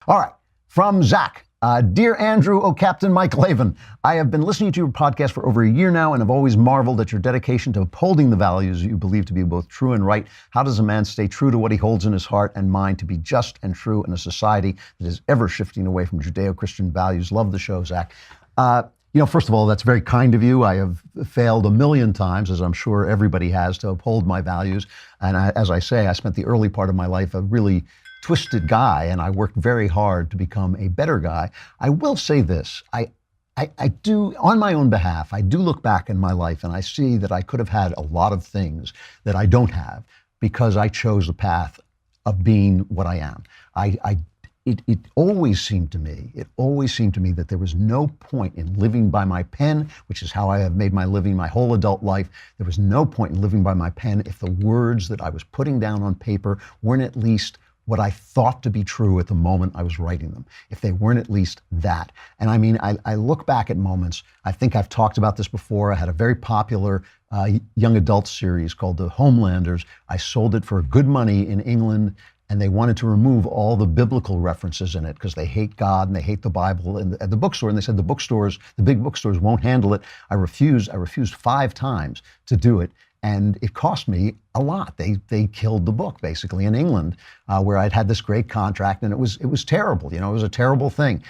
All right, from Zach. Dear Andrew, Captain Mike Klavan, I have been listening to your podcast for over a year now and have always marveled at your dedication to upholding the values you believe to be both true and right. How does a man stay true to what he holds in his heart and mind to be just and true in a society that is ever shifting away from Judeo-Christian values? Love the show, Zach. First of all, that's very kind of you. I have failed a million times, as I'm sure everybody has, to uphold my values. And as I say, I spent the early part of my life a really twisted guy, and I worked very hard to become a better guy. I will say this, I do, on my own behalf, I do look back in my life and I see that I could have had a lot of things that I don't have because I chose the path of being what I am. It always seemed to me that there was no point in living by my pen, which is how I have made my living my whole adult life. There was no point in living by my pen if the words that I was putting down on paper weren't at least what I thought to be true at the moment I was writing them, if they weren't at least that. And I mean, I look back at moments, I think I've talked about this before. I had a very popular young adult series called The Homelanders. I sold it for good money in England, and they wanted to remove all the biblical references in it because they hate God and they hate the Bible at the bookstore. And they said the big bookstores won't handle it. I refused 5 times to do it. And it cost me a lot. They killed the book basically in England, where I'd had this great contract, and it was terrible. It was a terrible thing.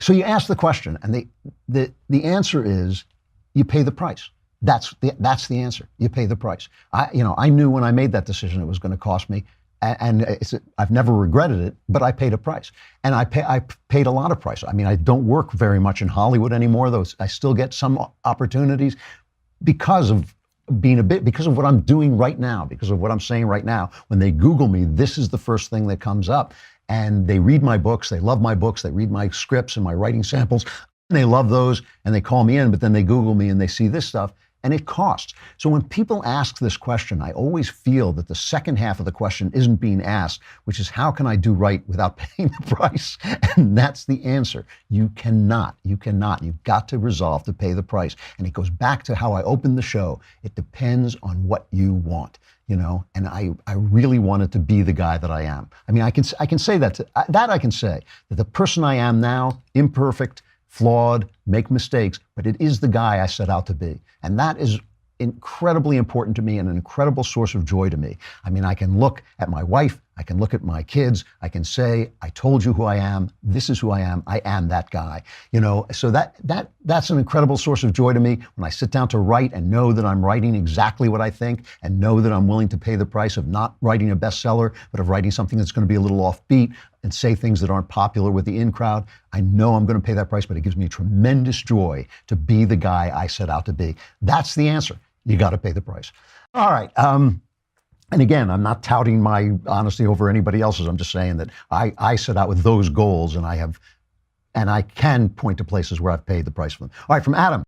So you ask the question, and the answer is you pay the price. That's the answer. You pay the price. I knew when I made that decision it was going to cost me, and I've never regretted it. But I paid a price, and I paid a lot of price. I mean, I don't work very much in Hollywood anymore, though I still get some opportunities because of what I'm doing right now, because of what I'm saying right now. When they Google me, this is the first thing that comes up. And they read my books, they love my books, they read my scripts and my writing samples, and they love those, and they call me in, but then they Google me and they see this stuff, and it costs. So when people ask this question, I always feel that the second half of the question isn't being asked, which is how can I do right without paying the price? And that's the answer. You cannot. You've got to resolve to pay the price. And it goes back to how I opened the show. It depends on what you want, and I really wanted to be the guy that I am. I mean, I can say that I can say that the person I am now, imperfect, flawed, make mistakes, but it is the guy I set out to be. And that is incredibly important to me and an incredible source of joy to me. I mean, I can look at my wife, I can look at my kids, I can say, I told you who I am, this is who I am that guy. So that's an incredible source of joy to me when I sit down to write and know that I'm writing exactly what I think and know that I'm willing to pay the price of not writing a bestseller, but of writing something that's going to be a little offbeat and say things that aren't popular with the in crowd. I know I'm going to pay that price, but it gives me tremendous joy to be the guy I set out to be. That's the answer. You got to pay the price. All right. And again, I'm not touting my honesty over anybody else's. I'm just saying that I set out with those goals, and I can point to places where I've paid the price for them. All right, from Adam.